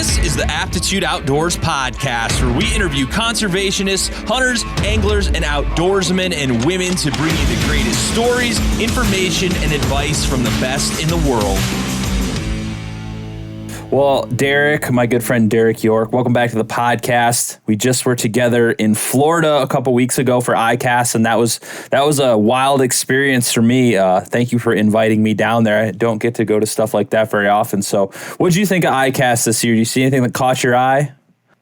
This is the Aptitude Outdoors podcast, where we interview conservationists, hunters, anglers, and outdoorsmen and women to bring you the greatest stories, information, and advice from the best in the world. Well, Derek, my good friend Derek York, welcome back to the podcast. We just were together in Florida a couple weeks ago for Icast, and that was a wild experience for me. Thank you for inviting me down there. I don't get to go to stuff like that very often. So what did you think of Icast this year? Did you see anything that caught your eye?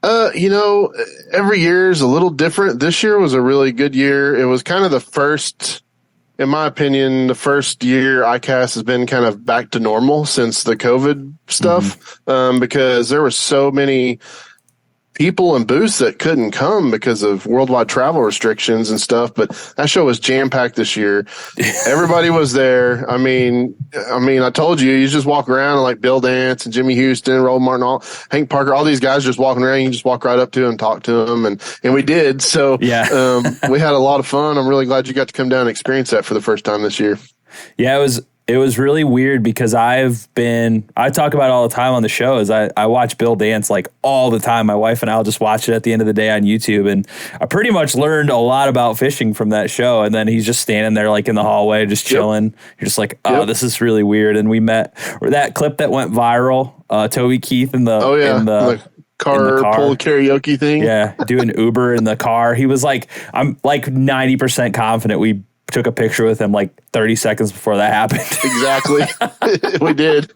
Every year is a little different. This year was a really good year. It was kind of the first, in my opinion, the first year Icast has been kind of back to normal since the COVID stuff, because there were so many people and booths that couldn't come because of worldwide travel restrictions and stuff. But that show was jam-packed this year. Everybody was there. I mean, I told you just walk around and like Bill Dance and Jimmy Houston, Roland Martin, Hank Parker, all these guys just walking around. You can just walk right up to them and talk to them. And we did. So yeah. We had a lot of fun. I'm really glad you got to come down and experience that for the first time this year. Yeah, it was really weird because I talk about it all the time on the show is I watch Bill Dance like all the time. My wife and I'll just watch it at the end of the day on YouTube. And I pretty much learned a lot about fishing from that show. And then he's just standing there like in the hallway, just chilling. Yep. You're just like, this is really weird. And we met that clip that went viral, Toby Keith in the car pull karaoke thing. Yeah. Doing Uber in the car. He was like, I'm like 90% confident we took a picture with him like 30 seconds before that happened. Exactly. We did.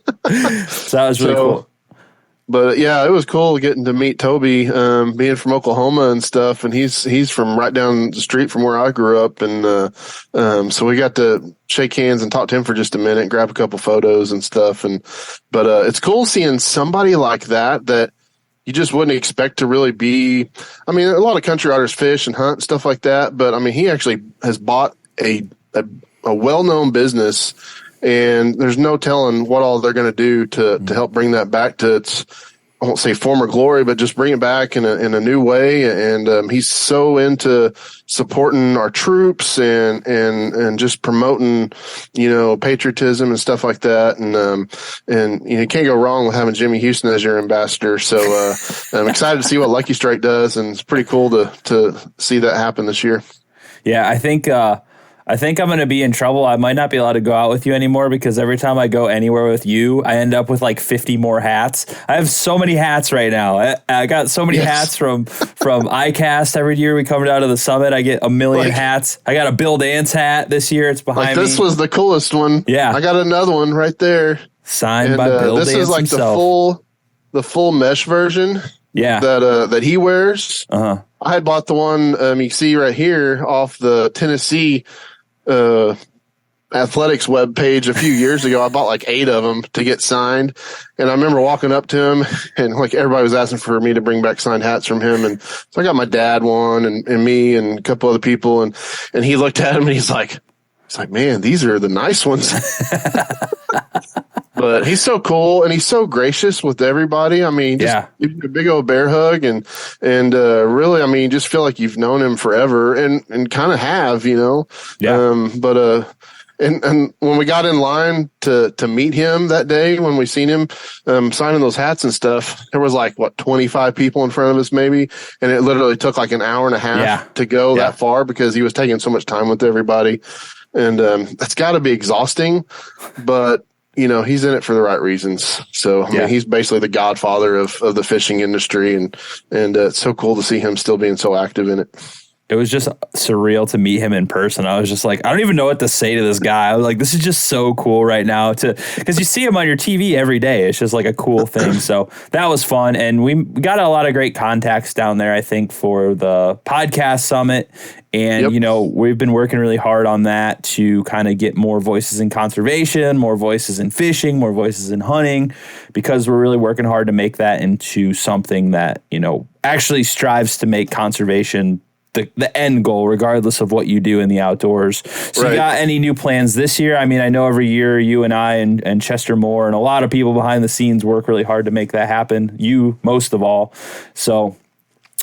So that was really cool. But yeah, it was cool getting to meet Toby, being from Oklahoma and stuff. And he's from right down the street from where I grew up. And, so we got to shake hands and talk to him for just a minute, grab a couple photos and stuff. But it's cool seeing somebody like that you just wouldn't expect to really be. I mean, a lot of country artists fish and hunt, stuff like that. But I mean, he actually has bought a well-known business, and there's no telling what all they're going to do to help bring that back to its, I won't say former glory, but just bring it back in a new way. And he's so into supporting our troops and just promoting, patriotism and stuff like that. And you can't go wrong with having Jimmy Houston as your ambassador. So I'm excited to see what Lucky Strike does, and it's pretty cool to see that happen this year. Yeah, I think I'm going to be in trouble. I might not be allowed to go out with you anymore because every time I go anywhere with you, I end up with like 50 more hats. I have so many hats right now. I got so many hats from Icast. Every year we come down to the summit, I get a million hats. I got a Bill Dance hat this year. It's behind me. This was the coolest one. Yeah. I got another one right there. Signed by Bill Dance himself. This is like the full mesh version. Yeah. That he wears. Uh-huh. I had bought the one you see right here off the Tennessee athletics web page a few years ago. I bought like 8 of them to get signed, and I remember walking up to him and like everybody was asking for me to bring back signed hats from him, and so I got my dad one and me and a couple other people, and he looked at him and he's like, man, these are the nice ones. But he's so cool and he's so gracious with everybody. I mean, just give you a big old bear hug and really, I mean, just feel like you've known him forever and kind of have, Yeah. And when we got in line to meet him that day, when we seen him signing those hats and stuff, there was like 25 people in front of us maybe, and it literally took like an hour and a half to go that far because he was taking so much time with everybody, and that's got to be exhausting, but he's in it for the right reasons. So I mean, he's basically the godfather of the fishing industry, and it's so cool to see him still being so active in it. It was just surreal to meet him in person. I was just like, I don't even know what to say to this guy. I was like, this is just so cool right now because you see him on your TV every day. It's just like a cool thing. So that was fun. And we got a lot of great contacts down there, I think, for the podcast summit. And, we've been working really hard on that to kind of get more voices in conservation, more voices in fishing, more voices in hunting, because we're really working hard to make that into something that, actually strives to make conservation the end goal, regardless of what you do in the outdoors. So you got any new plans this year? I mean, I know every year you and I and Chester Moore and a lot of people behind the scenes work really hard to make that happen. You most of all. So what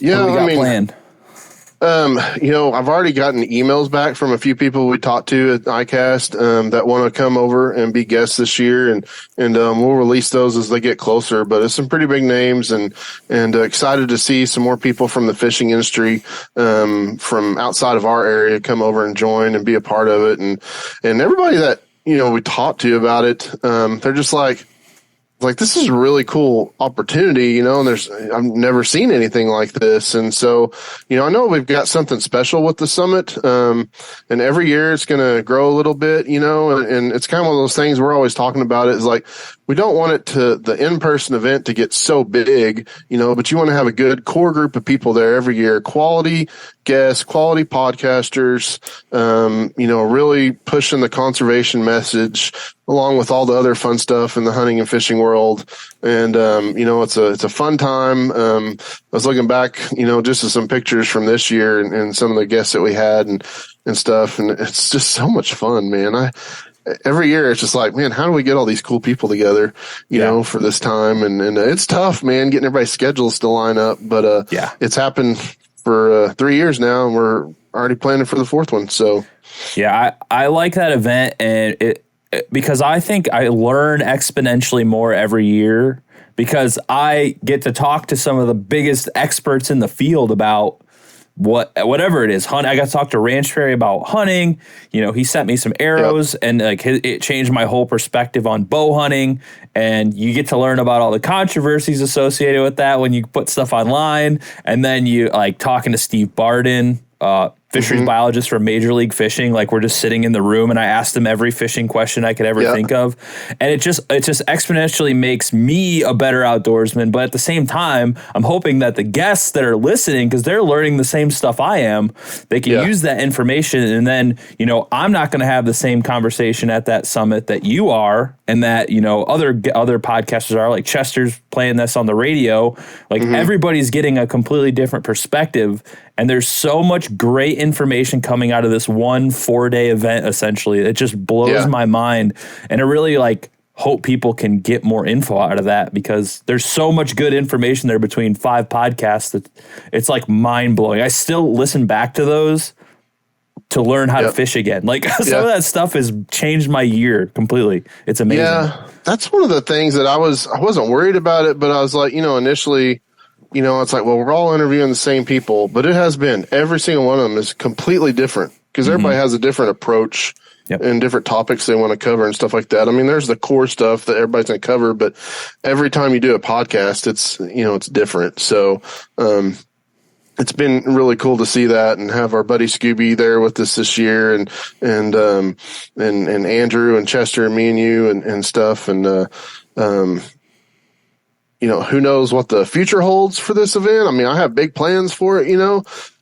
do we got planned? I've already gotten emails back from a few people we talked to at Icast that want to come over and be guests this year, and we'll release those as they get closer. But it's some pretty big names, and excited to see some more people from the fishing industry from outside of our area come over and join and be a part of it, and everybody that we talked to about it, they're just like, this is a really cool opportunity, and I've never seen anything like this. And so, I know we've got something special with the summit. And every year it's going to grow a little bit, and it's kind of one of those things we're always talking about. Is like, we don't want the in-person event to get so big, but you want to have a good core group of people there every year, quality guests, quality podcasters, really pushing the conservation message along with all the other fun stuff in the hunting and fishing world. And, it's a fun time. I was looking back, just at some pictures from this year and some of the guests that we had and stuff. And it's just so much fun, man. Every year it's just like, man, how do we get all these cool people together, for this time? And it's tough, man, getting everybody's schedules to line up, but, it's happened for 3 years now, and we're already planning for the fourth one. So, yeah, I like that event, and because I think I learn exponentially more every year because I get to talk to some of the biggest experts in the field about whatever it is. I got to talk to Ranch Fairy about hunting. He sent me some arrows, and it changed my whole perspective on bow hunting. And you get to learn about all the controversies associated with that when you put stuff online. And then you talking to Steve Barden, fisheries biologist for Major League Fishing. Like, we're just sitting in the room, and I asked him every fishing question I could ever think of. And it just exponentially makes me a better outdoorsman. But at the same time, I'm hoping that the guests that are listening, because they're learning the same stuff I am, they can use that information. And then, I'm not going to have the same conversation at that summit that you are, and that, other podcasters are. Like, Chester's playing this on the radio. Like, everybody's getting a completely different perspective. And there's so much great information coming out of this 1 4-day event, essentially. It just blows my mind. And I really hope people can get more info out of that, because there's so much good information there between 5 podcasts that it's mind blowing. I still listen back to those to learn how to fish again. Some of that stuff has changed my year completely. It's amazing. Yeah, that's one of the things that I wasn't worried about it, but I was like, initially, it's like, well, we're all interviewing the same people, but it has been every single one of them is completely different because everybody has a different approach and different topics they want to cover and stuff like that. I mean, there's the core stuff that everybody's going to cover, but every time you do a podcast, it's, it's different. So, it's been really cool to see that and have our buddy Scooby there with us this year, and Andrew and Chester and me and you and stuff. And, who knows what the future holds for this event. I mean, I have big plans for it,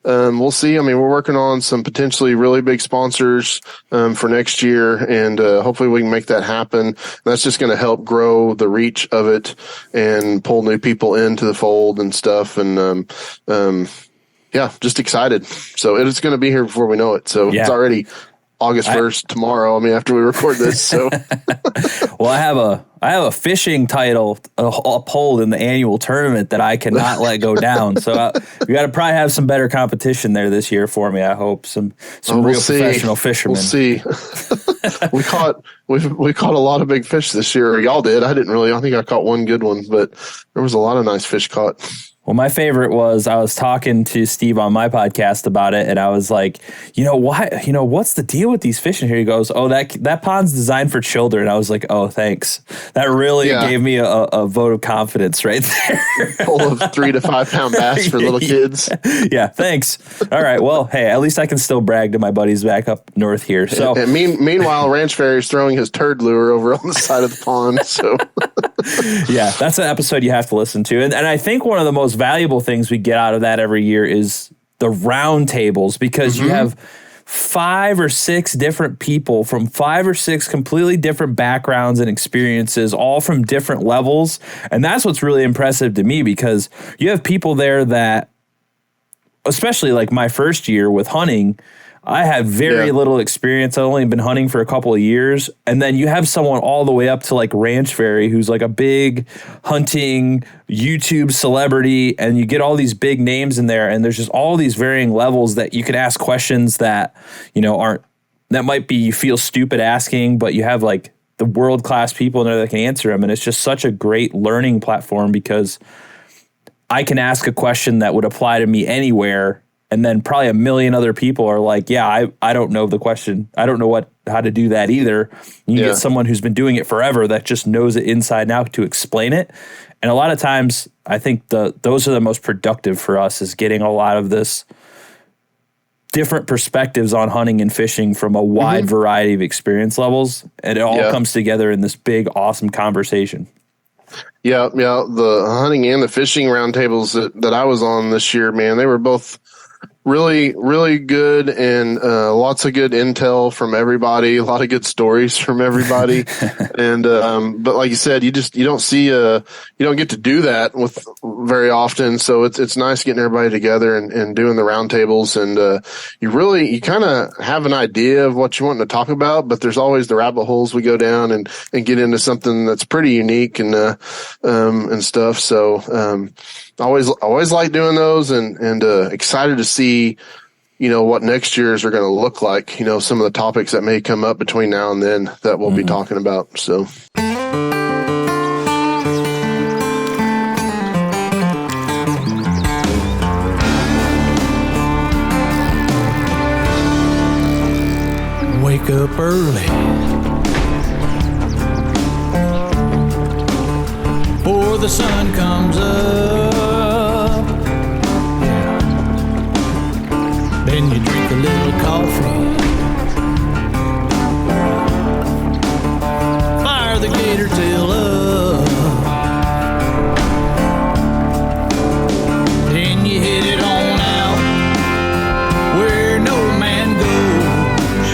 we'll see. I mean, we're working on some potentially really big sponsors for next year, and hopefully we can make that happen. That's just going to help grow the reach of it and pull new people into the fold and stuff. And just excited. So it's going to be here before we know it. So it's already August 1st tomorrow. I mean, after we record this. So, well, I have a fishing title uphold in the annual tournament that I cannot let go down. So we got to probably have some better competition there this year for me. I hope some real professional fishermen. We'll see. we caught a lot of big fish this year. Y'all did. I didn't really. I think I caught one good one, but there was a lot of nice fish caught. Well, my favorite was I was talking to Steve on my podcast about it, and I was like, what's the deal with these fish in here? He goes, oh, that pond's designed for children. I was like, oh, thanks. That really gave me a vote of confidence right there. Full of 3 to 5 pound bass for little kids. Yeah, thanks. All right. Well, hey, at least I can still brag to my buddies back up north here. So, and meanwhile, Ranch Fairy is throwing his turd lure over on the side of the pond. So, yeah, that's an episode you have to listen to. And I think one of the most valuable things we get out of that every year is the round tables, because you have 5 or 6 different people from 5 or 6 completely different backgrounds and experiences, all from different levels. And that's what's really impressive to me, because you have people there that, especially like my first year with hunting, I had very little experience. I've only been hunting for a couple of years. And then you have someone all the way up to like Ranch Fairy, who's like a big hunting YouTube celebrity. And you get all these big names in there. And there's just all these varying levels that you can ask questions that, you know, that might be, you feel stupid asking, but you have like the world-class people in there that can answer them. And it's just such a great learning platform because I can ask a question that would apply to me anywhere. And then probably a million other people are like, yeah, I don't know the question. I don't know how to do that either. You get someone who's been doing it forever that just knows it inside and out to explain it. And a lot of times I think those are the most productive for us, is getting a lot of this different perspectives on hunting and fishing from a wide variety of experience levels. And it all comes together in this big, awesome conversation. Yeah. The hunting and the fishing roundtables that I was on this year, man, they were both really, really good, and lots of good intel from everybody, a lot of good stories from everybody. And but like you said, you don't get to do that with very often. So it's nice getting everybody together and doing the roundtables, and you kind of have an idea of what you want to talk about, but there's always the rabbit holes we go down and get into something that's pretty unique and stuff. So always like doing those, and excited to see, you know, what next year's are going to look like, you know, some of the topics that may come up between now and then that we'll be talking about. So. Wake up early before the sun comes up. Then you drink a little coffee, fire the gator tail up, then you hit it on out where no man goes,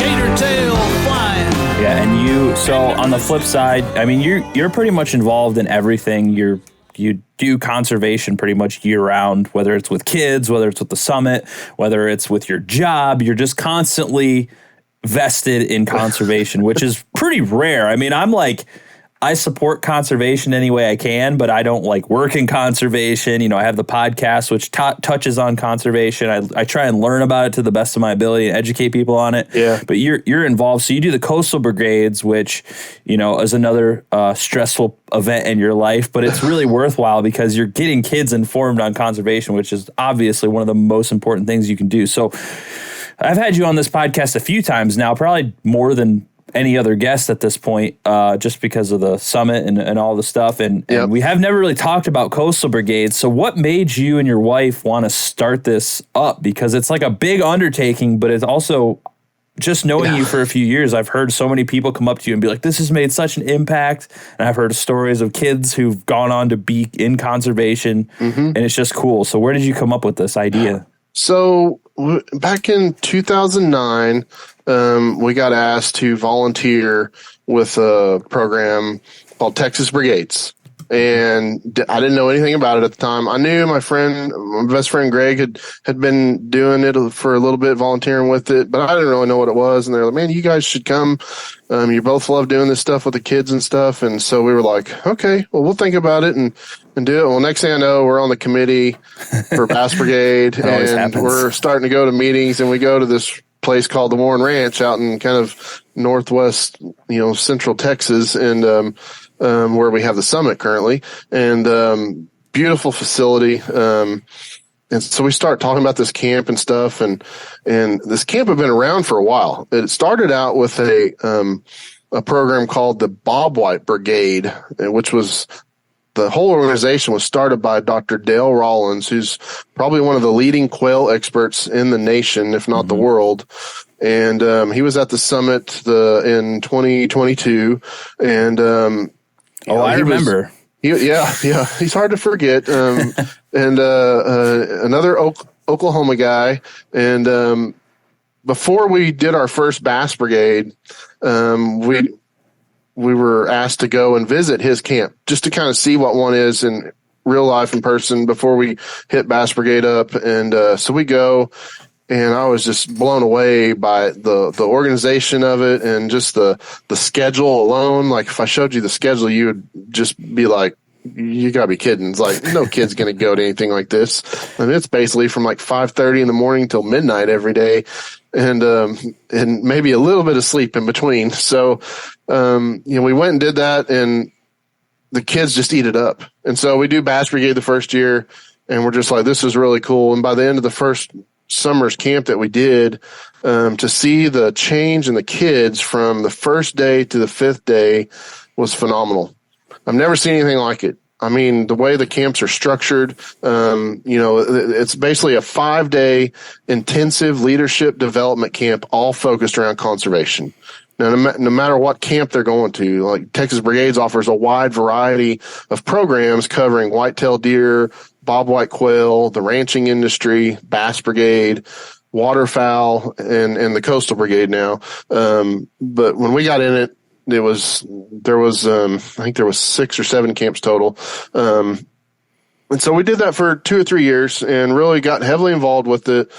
gator tail flying. Yeah, and so on the flip side, I mean, you're pretty much involved in everything. You do conservation pretty much year round, whether it's with kids, whether it's with the summit, whether it's with your job. You're just constantly vested in conservation, which is pretty rare. I mean, I support conservation any way I can, but I don't like work in conservation. You know, I have the podcast, which touches on conservation. I try and learn about it to the best of my ability and educate people on it. Yeah. But you're involved. So you do the coastal brigades, which, you know, is another stressful event in your life, but it's really worthwhile because you're getting kids informed on conservation, which is obviously one of the most important things you can do. So I've had you on this podcast a few times now, probably more than any other guest at this point, just because of the summit and all the stuff. And we have never really talked about coastal brigades. So what made you and your wife want to start this up? Because it's like a big undertaking, but it's also just knowing you for a few years. I've heard so many people come up to you and be like, this has made such an impact. And I've heard stories of kids who've gone on to be in conservation, and it's just cool. So where did you come up with this idea? So back in 2009, we got asked to volunteer with a program called Texas Brigades. And I didn't know anything about it at the time. I knew my best friend Greg had been doing it for a little bit, volunteering with it, but I didn't really know what it was. And they're like, man, you guys should come. You both love doing this stuff with the kids and stuff. And so we were like, okay, well, we'll think about it and do it. Well, next thing I know, we're on the committee for Bass Brigade, and we're starting to go to meetings, and we go to this place called the Warren Ranch out in kind of northwest, central Texas, and where we have the summit currently, and beautiful facility. And so we start talking about this camp and stuff, and this camp had been around for a while. It started out with a program called the Bob White Brigade, which was the whole organization was started by Dr. Dale Rollins, who's probably one of the leading quail experts in the nation, if not the world. And he was at the summit in 2022, and I remember. He's hard to forget. And another Oklahoma guy. And before we did our first Bass Brigade, we were asked to go and visit his camp just to kind of see what one is in real life in person before we hit Bass Brigade up. And so we go, and I was just blown away by the organization of it and just the schedule alone. Like if I showed you the schedule, you would just be like, you gotta be kidding. It's like no kid's going to go to anything like this. I mean, it's basically from like 5:30 in the morning till midnight every day. And maybe a little bit of sleep in between. So, we went and did that, and the kids just eat it up. And so we do Bass Brigade the first year, and we're just like, this is really cool. And by the end of the first summer's camp that we did, to see the change in the kids from the first day to the fifth day was phenomenal. I've never seen anything like it. I mean, the way the camps are structured, it's basically a 5-day intensive leadership development camp, all focused around conservation. Now, no matter what camp they're going to, like Texas Brigades offers a wide variety of programs covering whitetail deer, bobwhite quail, the ranching industry, Bass Brigade, waterfowl, and the Coastal Brigade now. But when we got in it, there was I think there was 6 or 7 camps total. And so we did that for 2 or 3 years and really got heavily involved with it.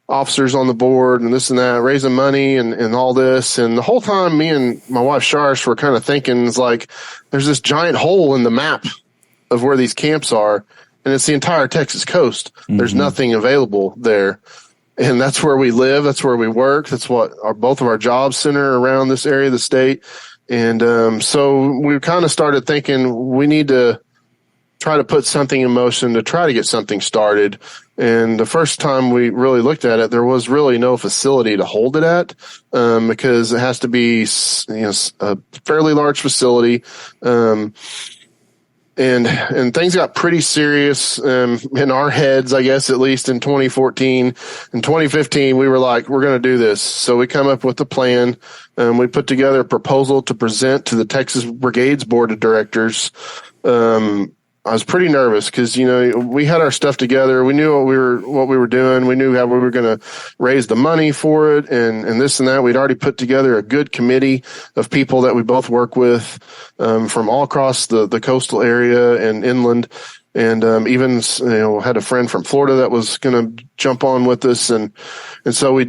Officers on the board and this and that, raising money and all this. And the whole time me and my wife Sharish were kind of thinking, it's like, there's this giant hole in the map of where these camps are. And it's the entire Texas coast. Mm-hmm. There's nothing available there. And that's where we live. That's where we work. That's what both of our jobs center around this area of the state. And so we kind of started thinking we need to try to put something in motion to try to get something started. And the first time we really looked at it, there was really no facility to hold it at, because it has to be a fairly large facility. And things got pretty serious in our heads, I guess, at least in 2014. In 2015, we were like, we're going to do this. So we come up with a plan. We put together a proposal to present to the Texas Brigades Board of Directors. I was pretty nervous because, we had our stuff together. We knew what we were doing. We knew how we were going to raise the money for it and this and that. We'd already put together a good committee of people that we both work with, from all across the coastal area and inland. And, even, had a friend from Florida that was going to jump on with us. And so we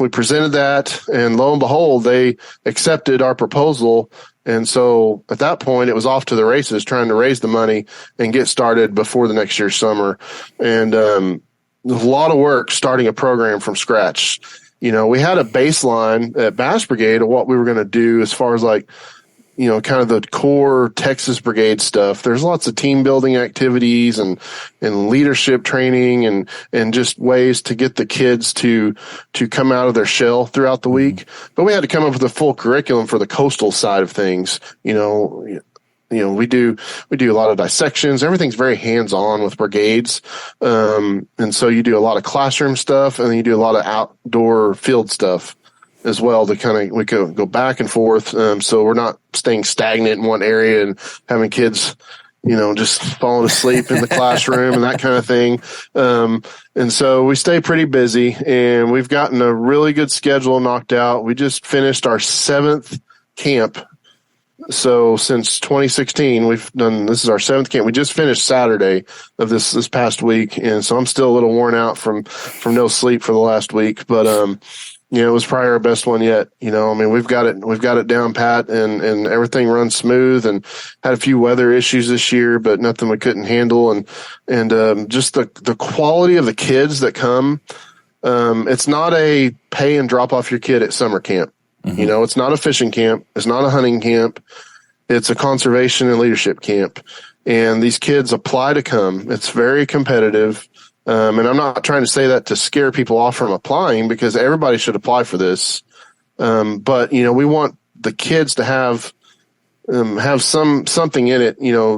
presented that, and lo and behold, they accepted our proposal. And so at that point, it was off to the races, trying to raise the money and get started before the next year's summer. And a lot of work starting a program from scratch. We had a baseline at Bass Brigade of what we were going to do as far as kind of the core Texas Brigade stuff. There's lots of team building activities and leadership training and just ways to get the kids to come out of their shell throughout the week. But we had to come up with a full curriculum for the coastal side of things. We do a lot of dissections. Everything's very hands-on with brigades. And so you do a lot of classroom stuff, and then you do a lot of outdoor field stuff as well to we could go back and forth. So we're not staying stagnant in one area and having kids, just falling asleep in the classroom and that kind of thing. And so we stay pretty busy, and we've gotten a really good schedule knocked out. We just finished our 7th camp. So since 2016, this is our 7th camp. We just finished Saturday of this past week. And so I'm still a little worn out from no sleep for the last week, but, it was probably our best one yet. We've got it down pat, and everything runs smooth, and had a few weather issues this year, but nothing we couldn't handle. And just the quality of the kids that come. It's not a pay and drop off your kid at summer camp. Mm-hmm. It's not a fishing camp. It's not a hunting camp. It's a conservation and leadership camp. And these kids apply to come. It's very competitive. And I'm not trying to say that to scare people off from applying, because everybody should apply for this. But we want the kids to have something in it.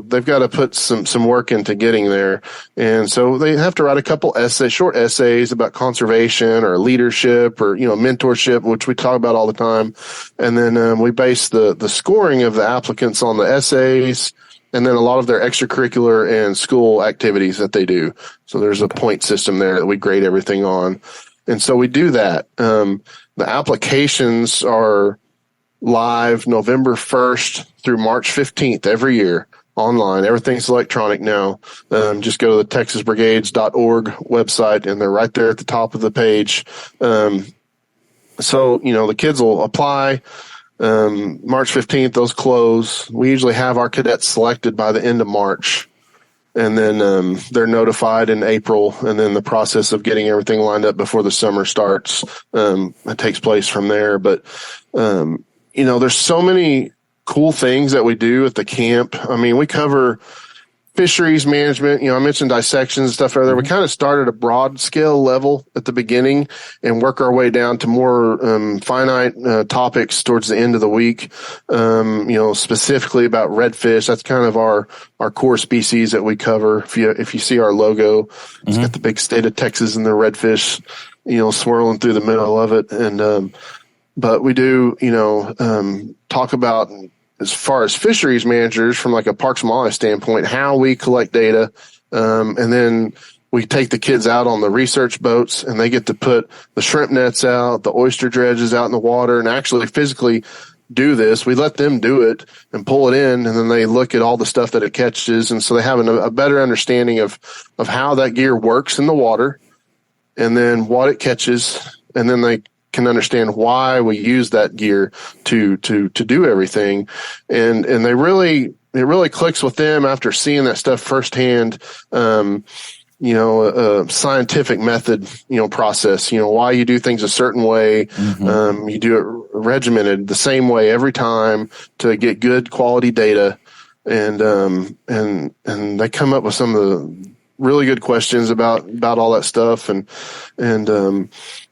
They've got to put some work into getting there. And so they have to write a couple short essays about conservation or leadership or, mentorship, which we talk about all the time. And then, we base the scoring of the applicants on the essays, and then a lot of their extracurricular and school activities that they do. So there's a point system there that we grade everything on. And so we do that. The applications are live November 1st through March 15th every year online. Everything's electronic now. Just go to the texasbrigades.org website, and they're right there at the top of the page. So, the kids will apply. March 15th, those close. We usually have our cadets selected by the end of March. And then they're notified in April, and then the process of getting everything lined up before the summer starts, it takes place from there. But, there's so many cool things that we do at the camp. I mean, we cover fisheries management. I mentioned dissections and stuff earlier. We kind of started a broad scale level at the beginning and work our way down to more finite topics towards the end of the week. Specifically about redfish. That's kind of our core species that we cover. If you see our logo, it's got the big state of Texas and the redfish, swirling through the middle of it. And but we do, talk about, as far as fisheries managers from like a Parks and Wildlife standpoint, how we collect data. And then we take the kids out on the research boats, and they get to put the shrimp nets out, the oyster dredges out in the water, and actually physically do this. We let them do it and pull it in, and then they look at all the stuff that it catches. And so they have a better understanding of how that gear works in the water, and then what it catches. And then they can understand why we use that gear to do everything. And it really clicks with them after seeing that stuff firsthand. A scientific method, process, why you do things a certain way. You do it regimented the same way every time to get good quality data. And they come up with some of the really good questions about all that stuff. And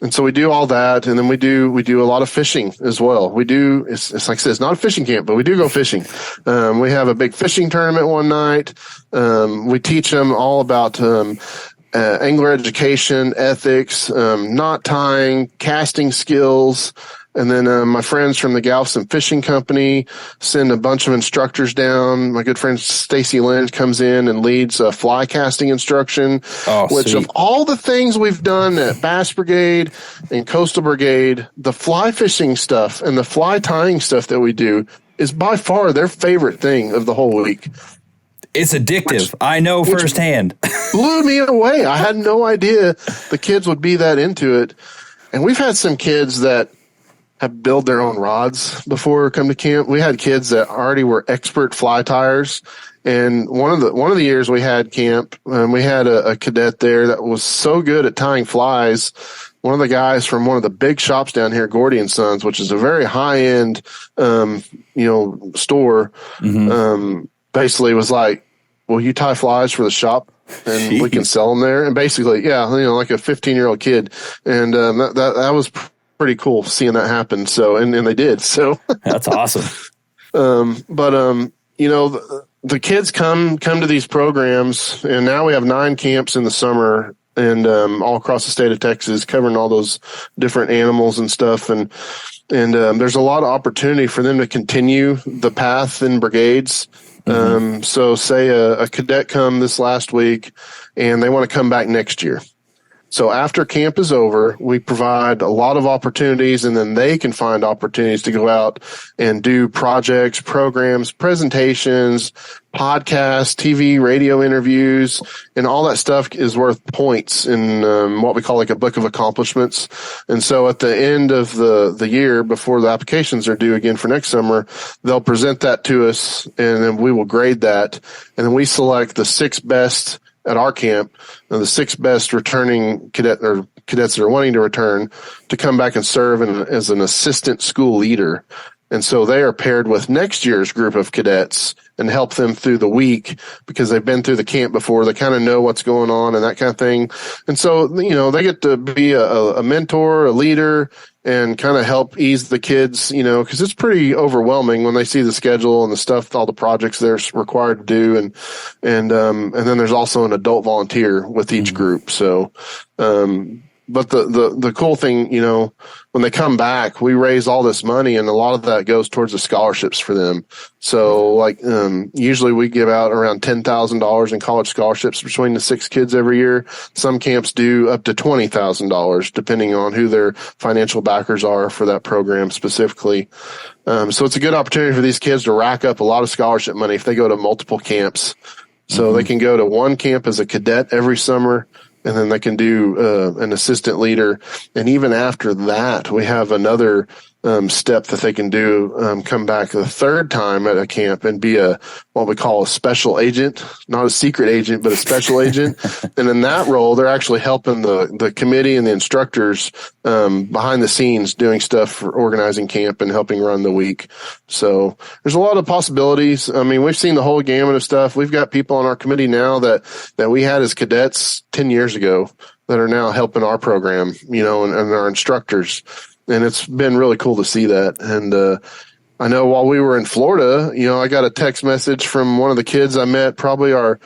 so we do all that. And then we do a lot of fishing as well. It's like I said, it's not a fishing camp, but we do go fishing. We have a big fishing tournament one night. We teach them all about, angler education, ethics, knot tying, casting skills. And then my friends from the Galveston Fishing Company send a bunch of instructors down. My good friend Stacy Lynch comes in and leads fly casting instruction, which sweet. Of all the things we've done at Bass Brigade and Coastal Brigade, the fly fishing stuff and the fly tying stuff that we do is by far their favorite thing of the whole week. It's addictive. I know firsthand. Blew me away. I had no idea the kids would be that into it. And we've had some kids that have built their own rods before come to camp. We had kids that already were expert fly tyers. And one of the years we had camp, we had a cadet there that was so good at tying flies. One of the guys from one of the big shops down here, Gordy and Sons, which is a very high end, store, basically was like, "Will you tie flies for the shop? And we can sell them there." And basically, like a 15-year-old kid. And that was pretty cool seeing that happen. So, and they did. So that's awesome. The kids come to these programs, and now we have 9 camps in the summer and all across the state of Texas, covering all those different animals and stuff. And there's a lot of opportunity for them to continue the path in brigades. So say a cadet come this last week and they want to come back next year. So after camp is over, we provide a lot of opportunities, and then they can find opportunities to go out and do projects, programs, presentations, podcasts, TV, radio interviews, and all that stuff is worth points in what we call like a book of accomplishments. And so at the end of the year, before the applications are due again for next summer, they'll present that to us, and then we will grade that, and then we select the 6 best at our camp, the 6 best returning cadets that are wanting to return to come back and serve as an assistant school leader. And so they are paired with next year's group of cadets and help them through the week because they've been through the camp before. They kind of know what's going on and that kind of thing. And so, they get to be a mentor, a leader, and kind of help ease the kids, because it's pretty overwhelming when they see the schedule and the stuff, all the projects they're required to do. And then there's also an adult volunteer with each group. So, but the cool thing, when they come back, we raise all this money, and a lot of that goes towards the scholarships for them. So like, usually we give out around $10,000 in college scholarships between the 6 kids every year. Some camps do up to $20,000, depending on who their financial backers are for that program specifically. So it's a good opportunity for these kids to rack up a lot of scholarship money if they go to multiple camps. So they can go to one camp as a cadet every summer, and then they can do an assistant leader. And even after that, we have another step that they can do, come back the third time at a camp and be what we call a special agent, not a secret agent, but a special agent. And in that role, they're actually helping the committee and the instructors behind the scenes doing stuff for organizing camp and helping run the week. So there's a lot of possibilities. I mean, we've seen the whole gamut of stuff. We've got people on our committee now that we had as cadets 10 years ago that are now helping our program, and our instructors. And it's been really cool to see that. And I know while we were in Florida, I got a text message from one of the kids I met probably our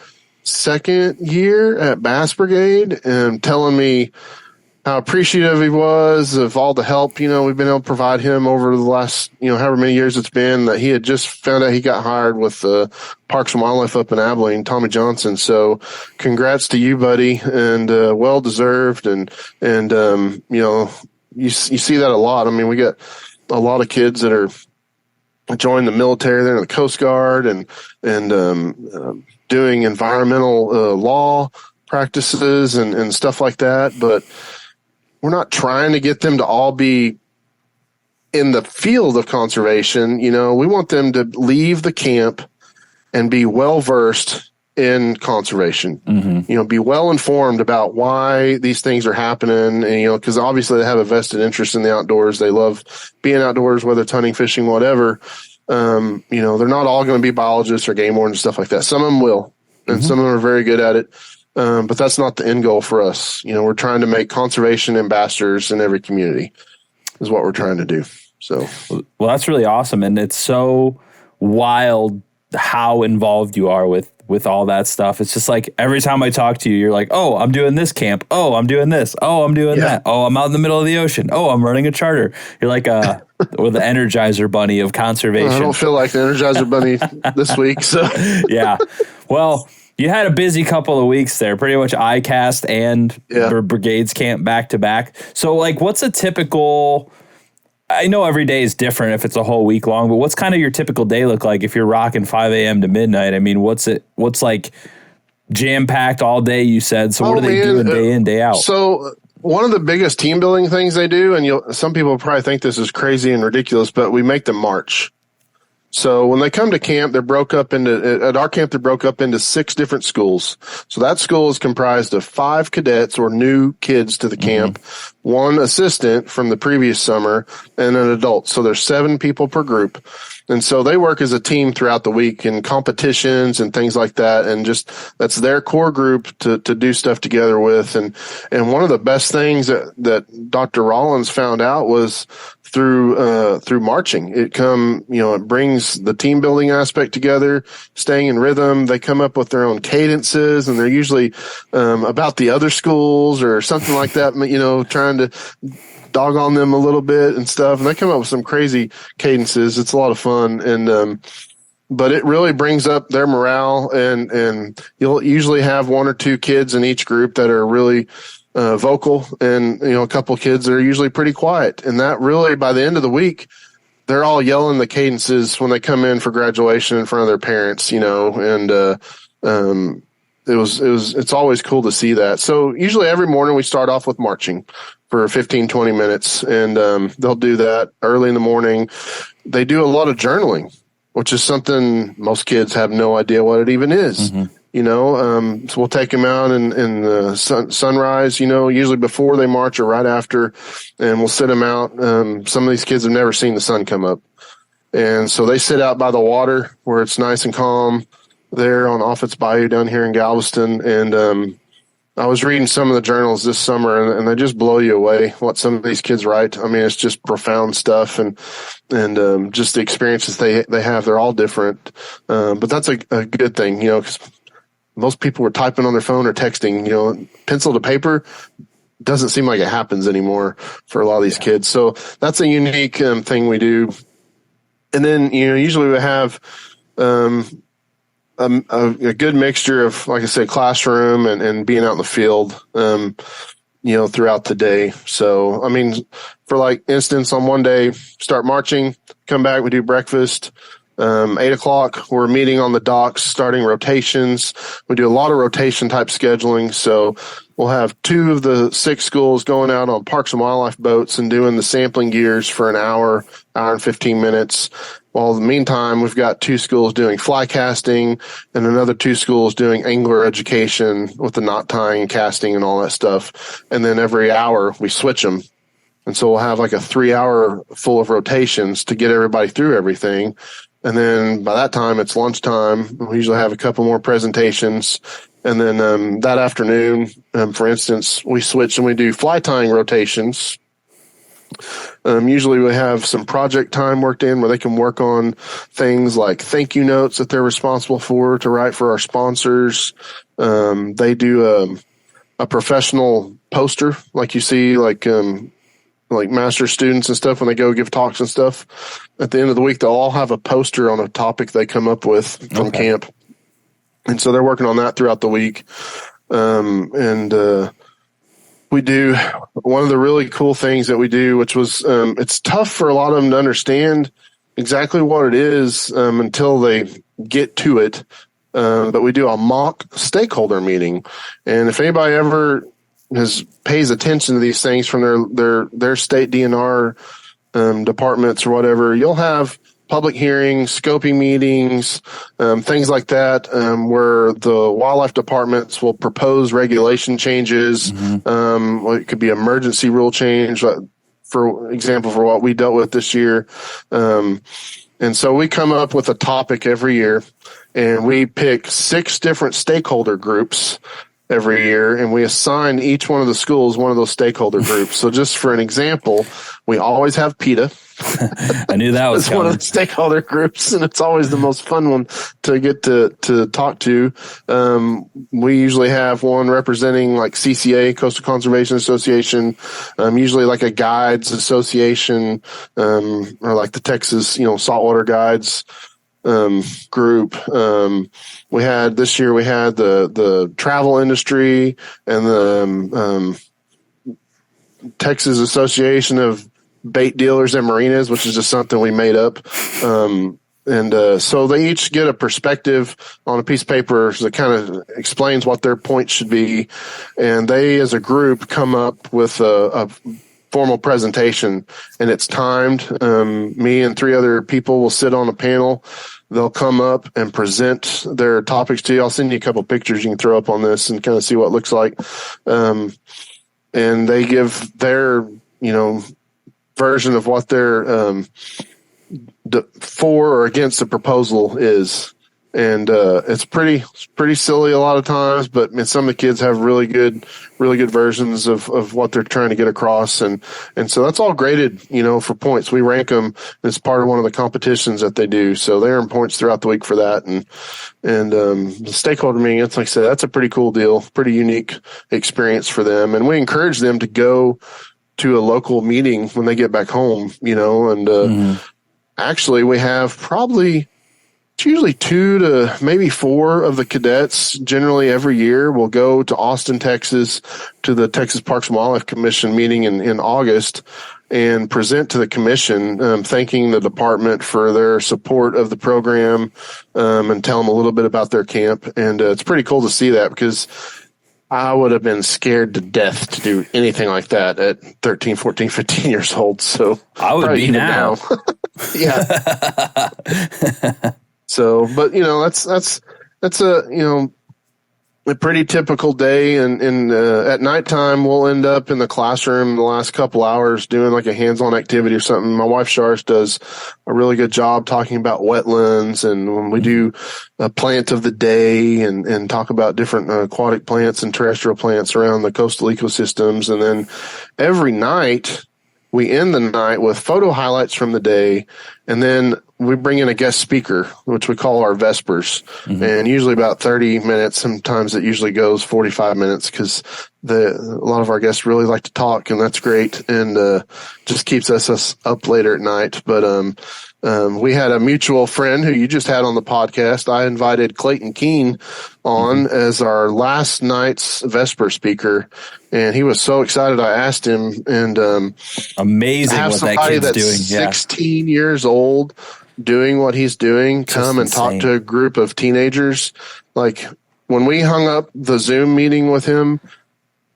second year at Bass Brigade, and telling me how appreciative he was of all the help, we've been able to provide him over the last, however many years it's been. That he had just found out he got hired with Parks and Wildlife up in Abilene, Tommy Johnson. So congrats to you, buddy, and well deserved. And you see that a lot. I mean, we got a lot of kids that are joining the military. They're in the Coast Guard and doing environmental law practices and stuff like that. But we're not trying to get them to all be in the field of conservation. We want them to leave the camp and be well versed in conservation, be well informed about why these things are happening. And, because obviously they have a vested interest in the outdoors. They love being outdoors, whether it's hunting, fishing, whatever. They're not all going to be biologists or game wardens and stuff like that. Some of them will, and some of them are very good at it. But that's not the end goal for us. We're trying to make conservation ambassadors in every community is what we're trying to do. So, well, that's really awesome. And it's so wild how involved you are with all that stuff. It's just like every time I talk to you, you're like, oh, I'm doing this camp. Oh, I'm doing this. Oh, I'm doing that. Oh, I'm out in the middle of the ocean. Oh, I'm running a charter. You're like with the Energizer Bunny of conservation. I don't feel like the Energizer Bunny this week. So yeah. Well, you had a busy couple of weeks there, pretty much Icast and Brigades camp back to back. So like, what's a typical, I know every day is different if it's a whole week long, but what's kind of your typical day look like if you're rocking 5 a.m. to midnight? I mean, what's like jam packed all day, you said. So what are they doing day in, day out? So one of the biggest team building things they do, and some people probably think this is crazy and ridiculous, but we make them march. So when they come to camp, at our camp, they're broke up into 6 different schools. So that school is comprised of 5 cadets or new kids to the camp, 1 assistant from the previous summer, and an adult. So there's 7 people per group. And so they work as a team throughout the week in competitions and things like that. And just that's their core group to do stuff together with. And one of the best things that Dr. Rollins found out was through marching. It brings the team building aspect together, staying in rhythm. They come up with their own cadences, and they're usually about the other schools or something like that, trying to dog on them a little bit and stuff. And they come up with some crazy cadences. It's a lot of fun. And, but it really brings up their morale, and you'll usually have 1 or 2 kids in each group that are really vocal, and a couple of kids that are usually pretty quiet. And that really, by the end of the week, they're all yelling the cadences when they come in for graduation in front of their parents, and it's always cool to see that. So usually every morning we start off with marching for 15, 20 minutes, and they'll do that early in the morning. They do a lot of journaling, which is something most kids have no idea what it even is. So we'll take them out in the sunrise, usually before they march or right after, and we'll sit them out. Some of these kids have never seen the sun come up. And so they sit out by the water where it's nice and calm there on Offit's Bayou down here in Galveston. And I was reading some of the journals this summer, and they just blow you away what some of these kids write. I mean, it's just profound stuff, and just the experiences they have. They're all different, but that's a good thing, because most people were typing on their phone or texting. Pencil to paper doesn't seem like it happens anymore for a lot of these kids. So that's a unique thing we do. And then, usually we have a good mixture of, like I said, classroom and being out in the field, throughout the day. So, I mean, for like instance, on one day, start marching, come back, we do breakfast. 8:00, we're meeting on the docks, starting rotations. We do a lot of rotation type scheduling. So we'll have 2 of the 6 schools going out on Parks and Wildlife boats and doing the sampling gears for an hour and 15 minutes. While in the meantime, we've got 2 schools doing fly casting and another 2 schools doing angler education with the knot tying, casting, and all that stuff. And then every hour we switch them. And so we'll have like a 3-hour full of rotations to get everybody through everything. And then by that time, it's lunchtime. We usually have a couple more presentations. And then that afternoon, for instance, we switch and we do fly tying rotations. Usually we have some project time worked in where they can work on things like thank you notes that they're responsible for to write for our sponsors. They do a professional poster like you see like master students and stuff when they go give talks and stuff. At the end of the week, they'll all have a poster on a topic they come up with from camp. And so they're working on that throughout the week. We do one of the really cool things that we do, which was, it's tough for a lot of them to understand exactly what it is until they get to it. But we do a mock stakeholder meeting. And if anybody ever pays attention to these things from their state DNR departments or whatever, you'll have public hearings, scoping meetings, things like that, where the wildlife departments will propose regulation changes. It could be emergency rule change, for example, for what we dealt with this year. And so we come up with a topic every year, and we pick 6 different stakeholder groups every year, and we assign each one of the schools one of those stakeholder groups. So just for an example, we always have PETA. I knew that was one of the stakeholder groups, and it's always the most fun one to get to talk to. We usually have one representing like CCA, Coastal Conservation Association, usually like a guides association, or like the Texas, saltwater guides group. This year we had the travel industry and the Texas Association of Bait Dealers and Marinas, which is just something we made up. So they each get a perspective on a piece of paper that kind of explains what their points should be. And they, as a group, come up with a formal presentation, and it's timed. Me and 3 other people will sit on a panel. They'll come up and present their topics to you. I'll send you a couple pictures you can throw up on this and kind of see what it looks like. And they give their, version of what their for or against the proposal is. And it's pretty silly a lot of times, but some of the kids have really good versions of what they're trying to get across, and so that's all graded, for points. We rank them as part of one of the competitions that they do, so they earn points throughout the week for that. And the stakeholder meeting, it's like I said, that's a pretty cool deal, pretty unique experience for them, and we encourage them to go to a local meeting when they get back home, and actually we have probably. It's usually 2 to maybe 4 of the cadets generally every year will go to Austin, Texas, to the Texas Parks and Wildlife Commission meeting in August and present to the commission, thanking the department for their support of the program, and tell them a little bit about their camp. And it's pretty cool to see that, because I would have been scared to death to do anything like that at 13, 14, 15 years old. So I would be now. Yeah. So, but that's a pretty typical day. And at nighttime, we'll end up in the classroom the last couple hours doing like a hands-on activity or something. My wife Sharice does a really good job talking about wetlands, and when we do a plant of the day and talk about different aquatic plants and terrestrial plants around the coastal ecosystems. And then every night we end the night with photo highlights from the day. And then we bring in a guest speaker, which we call our Vespers, and usually about 30 minutes. Sometimes it usually goes 45 minutes because a lot of our guests really like to talk, and that's great, and just keeps us up later at night. But we had a mutual friend who you just had on the podcast. I invited Clayton Keene on as our last night's Vesper speaker, and he was so excited. I asked him, and amazing have what that somebody kid's that's doing. 16 years old doing what he's doing, come and insane. talk to a group of teenagers. Like when we hung up the Zoom meeting with him,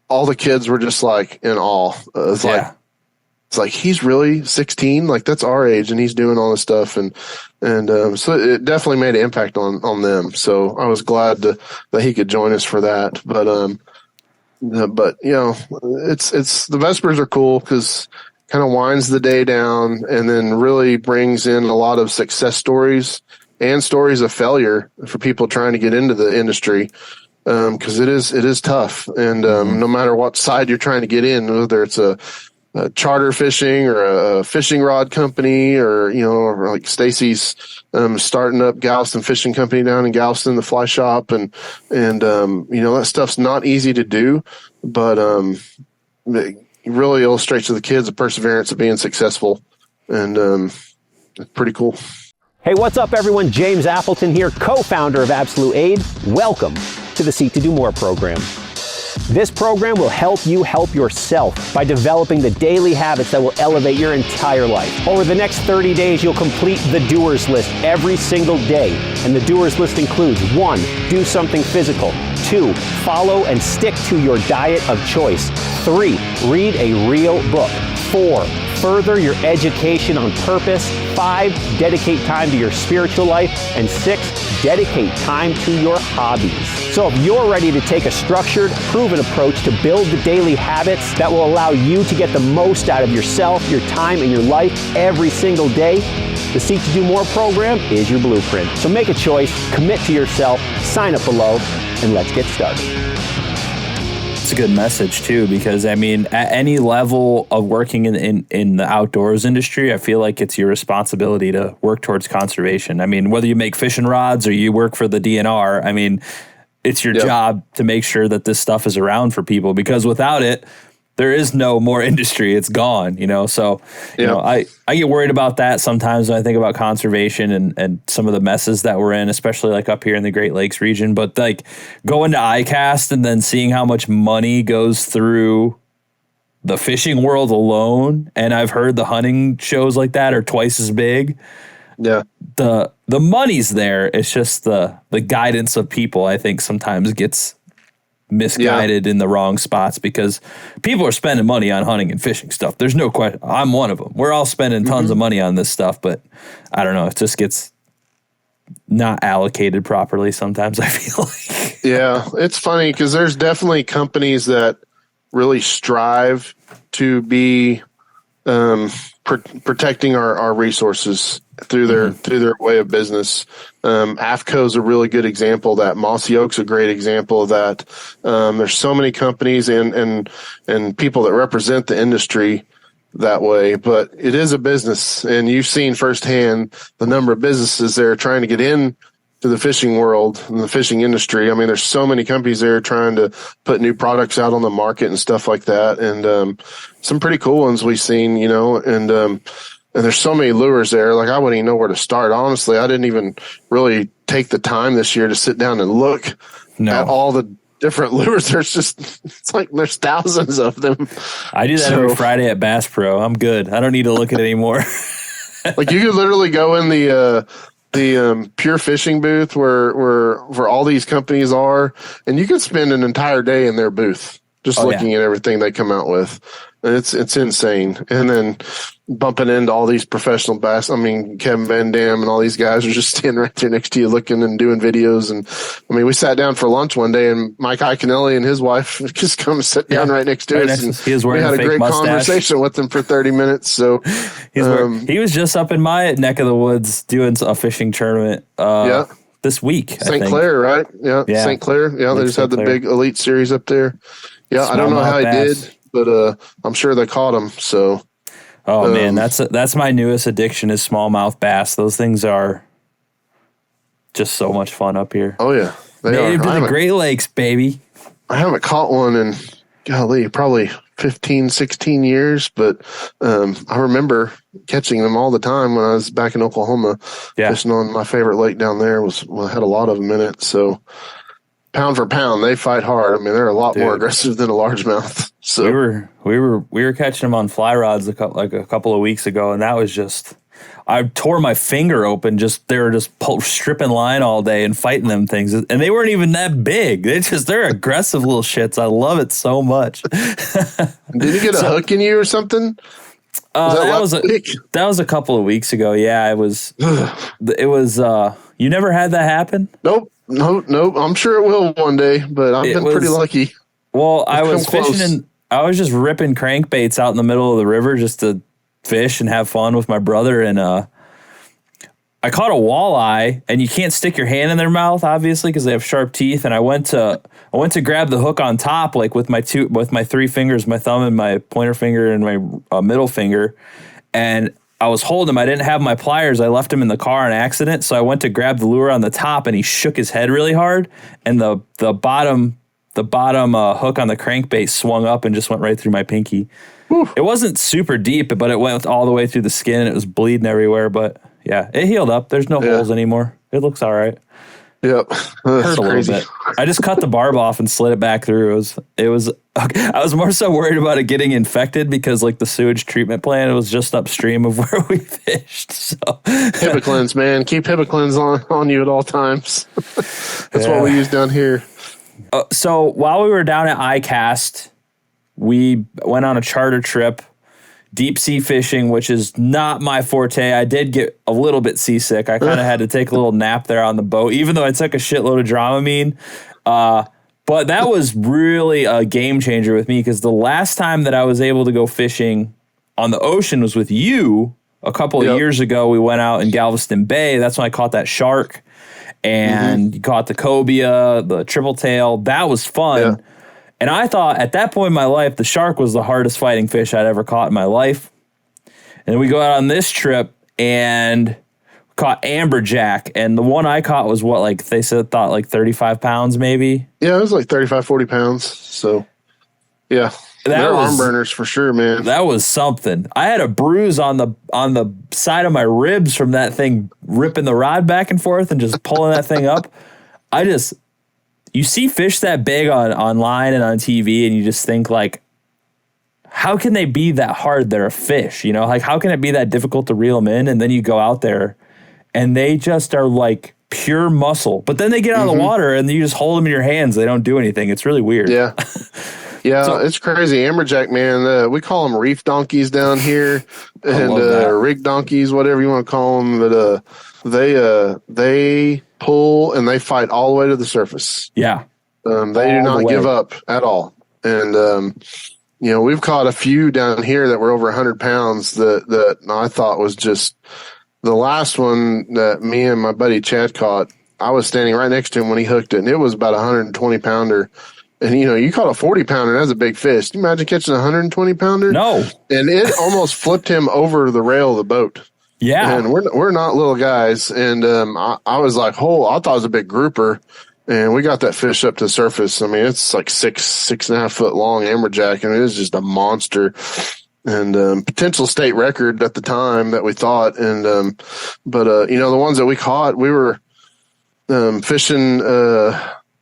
all the kids were just like in awe. It's like he's really 16, like that's our age, and he's doing all this stuff, and so it definitely made an impact on them. So I was glad that he could join us for that. But you know, it's the Vespers are cool because kind of winds the day down and then really brings in a lot of success stories and stories of failure for people trying to get into the industry. Because it is tough, and no matter what side you're trying to get in, whether it's a charter fishing or a fishing rod company, or or like Stacy's starting up Galveston Fishing Company down in Galveston, the fly shop, and that stuff's not easy to do, but it really illustrates to the kids the perseverance of being successful, and it's pretty cool. Hey, what's up, everyone? James Appleton here, co-founder of Absolute Aid. Welcome to the Seek to Do More program. This program will help you help yourself by developing the daily habits that will elevate your entire life. Over the next 30 days, you'll complete the doers list every single day. And the doers list includes 1, do something physical. 2, follow and stick to your diet of choice. 3, read a real book. 4, further your education on purpose. 5, dedicate time to your spiritual life. And 6, dedicate time to your hobbies. So if you're ready to take a structured, proven approach to build the daily habits that will allow you to get the most out of yourself, your time, and your life every single day, the Seek to Do More program is your blueprint. So make a choice, commit to yourself, sign up below, and let's get started. It's a good message too, because I mean, at any level of working in the outdoors industry, I feel like it's your responsibility to work towards conservation. I mean, whether you make fishing rods or you work for the DNR, I mean, it's your job to make sure that this stuff is around for people, because without it, there is no more industry. It's gone, So, I get worried about that sometimes when I think about conservation and some of the messes that we're in, especially like up here in the Great Lakes region. But like going to Icast and then seeing how much money goes through the fishing world alone. And I've heard the hunting shows like that are twice as big. Yeah. The money's there. It's just the guidance of people, I think, sometimes gets misguided in the wrong spots, because people are spending money on hunting and fishing stuff. There's no question. I'm one of them. We're all spending tons of money on this stuff, but I don't know. It just gets not allocated properly sometimes, I feel like. Yeah. It's funny because there's definitely companies that really strive to be protecting our resources through their way of business. AFCO is a really good example of that. Mossy Oak's a great example of that. There's so many companies and people that represent the industry that way, but it is a business, and you've seen firsthand the number of businesses that are trying to get in to the fishing world and the fishing industry. I mean, there's so many companies there trying to put new products out on the market and stuff like that. And some pretty cool ones we've seen, and there's so many lures there. Like I wouldn't even know where to start. Honestly, I didn't even really take the time this year to sit down and look at all the different lures. It's like there's thousands of them. I do that every Friday at Bass Pro. I'm good. I don't need to look at it anymore. Like you could literally go in the pure fishing booth where all these companies are, and you could spend an entire day in their booth just looking at everything they come out with. And it's insane. And then bumping into all these professional bass. I mean, Kevin Van Dam and all these guys are just standing right there next to you looking and doing videos. And I mean, we sat down for lunch one day, and Mike Iaconelli and his wife just come and sit down right next to us. And we had a great conversation with them for 30 minutes. So he was just up in my neck of the woods doing a fishing tournament this week. St. Clair, right? Yeah. St. Clair. Yeah. They just had the big elite series up there. Yeah. I don't know how he did, but I'm sure they caught him. So Oh man, that's my newest addiction is smallmouth bass. Those things are just so much fun up here. Oh yeah, native to the Great Lakes, baby. I haven't caught one in golly, probably 15, 16 years, but I remember catching them all the time when I was back in Oklahoma, fishing on my favorite lake down there. Had a lot of them in it. So pound for pound, they fight hard. I mean, they're a lot more aggressive than a largemouth. So we were catching them on fly rods a couple of weeks ago, and that was just. I tore my finger open. They were just stripping line all day and fighting them things, and they weren't even that big. They're aggressive little shits. I love it so much. Did you get a hook in you or something? That was a couple of weeks ago. Yeah, it was. It was. You never had that happen? Nope. I'm sure it will one day, but I've been pretty lucky. Well, I was fishing and I was just ripping crankbaits out in the middle of the river just to fish and have fun with my brother, and I caught a walleye, and you can't stick your hand in their mouth obviously because they have sharp teeth, and I went to grab the hook on top like with my three fingers, my thumb and my pointer finger and my middle finger, and I was holding him. I didn't have my pliers. I left him in the car on accident, so I went to grab the lure on the top, and he shook his head really hard, and the bottom hook on the crankbait swung up and just went right through my pinky. Whew. It wasn't super deep, but it went all the way through the skin, and it was bleeding everywhere. But yeah, it healed up. There's no holes anymore. It looks all right. Yep, hurt a little bit. I just cut the barb off and slid it back through. It was. I was more so worried about it getting infected because like the sewage treatment plant, it was just upstream of where we fished. So Hibiclens, man, keep Hibiclens on you at all times. That's what we use down here. So while we were down at Icast, we went on a charter trip, deep sea fishing, which is not my forte. I did get a little bit seasick. I kind of had to take a little nap there on the boat, even though I took a shitload of Dramamine. But that was really a game changer with me because the last time that I was able to go fishing on the ocean was with you a couple of years ago. We went out in Galveston Bay. That's when I caught that shark. And you caught the cobia, the triple tail. That was fun. Yeah. And I thought at that point in my life, the shark was the hardest fighting fish I'd ever caught in my life. And we go out on this trip and caught amberjack. And the one I caught was they thought like 35 pounds maybe. Yeah, it was like 35, 40 pounds. So, yeah. They're arm burners for sure, man. That was something. I had a bruise on the side of my ribs from that thing ripping the rod back and forth and just pulling that thing up. You see fish that big online and on TV, and you just think like, how can they be that hard? They're a fish, like how can it be that difficult to reel them in? And then you go out there and they just are like pure muscle, but then they get out of the water and you just hold them in your hands. They don't do anything. It's really weird. Yeah. Yeah, it's crazy. Amberjack, man, we call them reef donkeys down here, and rig donkeys, whatever you want to call them. But they pull and they fight all the way to the surface. Yeah, they do not give up at all. And we've caught a few down here that were over 100 pounds. That I thought was just the last one that me and my buddy Chad caught. I was standing right next to him when he hooked it, and it was about a 120 pounder. And, you caught a 40 pounder, and that's a big fish. Can you imagine catching a 120 pounder? No. And it almost flipped him over the rail of the boat. Yeah. And we're not little guys. And I was like, I thought it was a big grouper. And we got that fish up to the surface. I mean, it's like 6.5 foot long amberjack, and it was just a monster. And potential state record at the time that we thought. And but the ones that we caught, we were fishing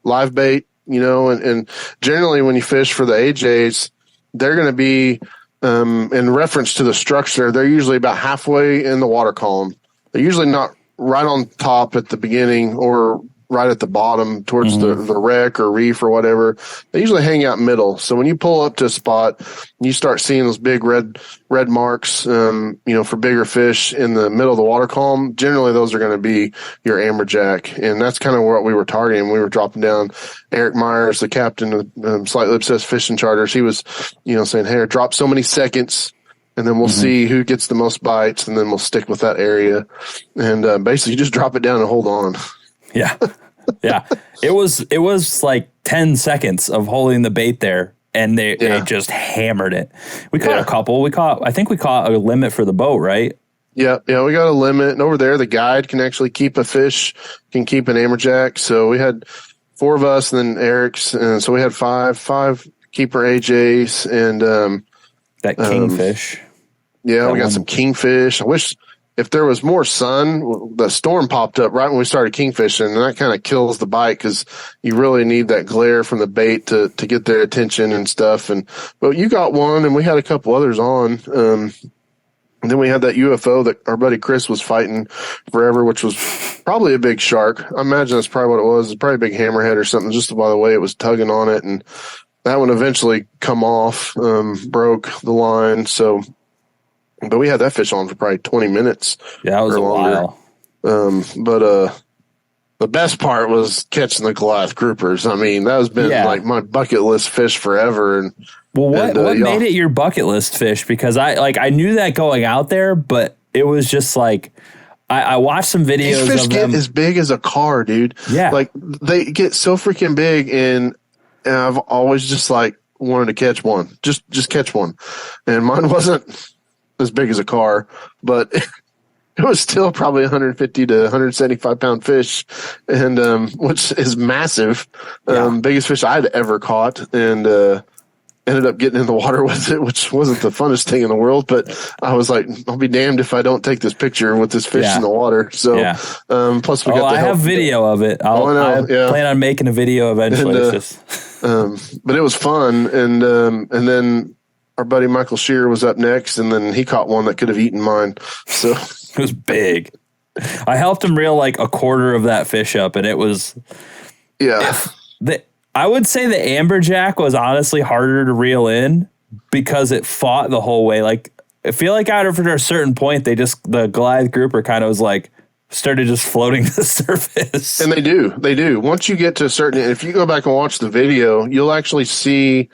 live bait. And generally when you fish for the AJs, they're going to be, in reference to the structure, they're usually about halfway in the water column. They're usually not right on top at the beginning or right at the bottom towards the wreck or reef or whatever. They usually hang out middle. So when you pull up to a spot, you start seeing those big red marks, for bigger fish in the middle of the water column. Generally, those are going to be your amberjack. And that's kind of what we were targeting. We were dropping down. Eric Myers, the captain of Slightly Obsessed Fishing Charters, he was, saying, hey, drop so many seconds, and then we'll see who gets the most bites, and then we'll stick with that area. And basically, just drop it down and hold on. Yeah. Yeah. It was like 10 seconds of holding the bait there and they just hammered it. We caught a couple. I think we caught a limit for the boat, right? Yeah, we got a limit. And over there, the guide can actually keep a fish, can keep an amberjack. So we had 4 of us, and then Eric's, and so we had five keeper AJs, and that kingfish. Yeah, we got some kingfish. I wish if there was more sun. The storm popped up right when we started kingfishing, and that kind of kills the bite because you really need that glare from the bait to get their attention and stuff. But you got one, and we had a couple others on. And then we had that UFO that our buddy Chris was fighting forever, which was probably a big shark. I imagine that's probably what it was. It's probably a big hammerhead or something, just by the way it was tugging on it. And that one eventually come off, broke the line. But we had that fish on for probably 20 minutes. Yeah, that was a while. But the best part was catching the Goliath groupers. I mean, that has been like my bucket list fish forever. And well, what made it your bucket list fish? Because I knew that going out there, but it was just like I watched some videos. These fish of get them. as big as a car, dude. Yeah, like they get so freaking big, and I've always just like wanted to catch one, just catch one, and mine wasn't as big as a car, but it was still probably 150 to 175 pound fish, and which is massive. Biggest fish I'd ever caught, and ended up getting in the water with it, which wasn't the funnest thing in the world, but I was like, I'll be damned if I don't take this picture with this fish in the water. So, plus we got the I have video of it. I plan on making a video eventually. But it was fun. And then our buddy Michael Shear was up next, and then he caught one that could have eaten mine. So it was big. I helped him reel like a quarter of that fish up, and it was, I would say the amberjack was honestly harder to reel in because it fought the whole way. Like, I feel like after a certain point, the Goliath grouper kind of was like, started just floating to the surface. And they do. Once you get to a certain, if you go back and watch the video, you'll actually see,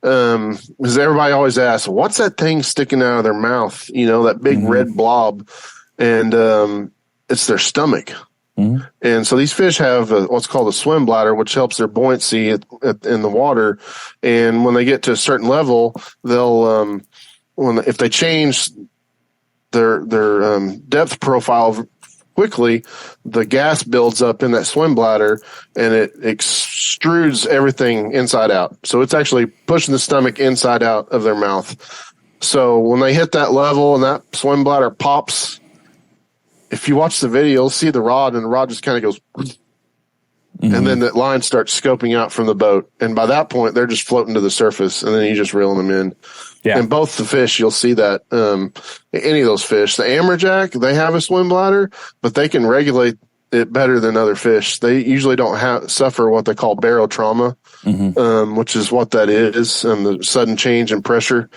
because everybody always asks, what's that thing sticking out of their mouth? You know, that big red blob. And it's their stomach. Mm-hmm. And so these fish have what's called a swim bladder, which helps their buoyancy in the water. And when they get to a certain level, they'll if they change their depth profile quickly, the gas builds up in that swim bladder and it extrudes everything inside out. So it's actually pushing the stomach inside out of their mouth. So when they hit that level and that swim bladder pops, if you watch the video, you'll see the rod, and the rod just kind of goes, and then the line starts scoping out from the boat. And by that point, they're just floating to the surface, and then you just reeling them in. Yeah. And both the fish, you'll see that any of those fish. The amberjack, they have a swim bladder, but they can regulate it better than other fish. They usually don't suffer what they call barotrauma, which is what that is, the sudden change in pressure.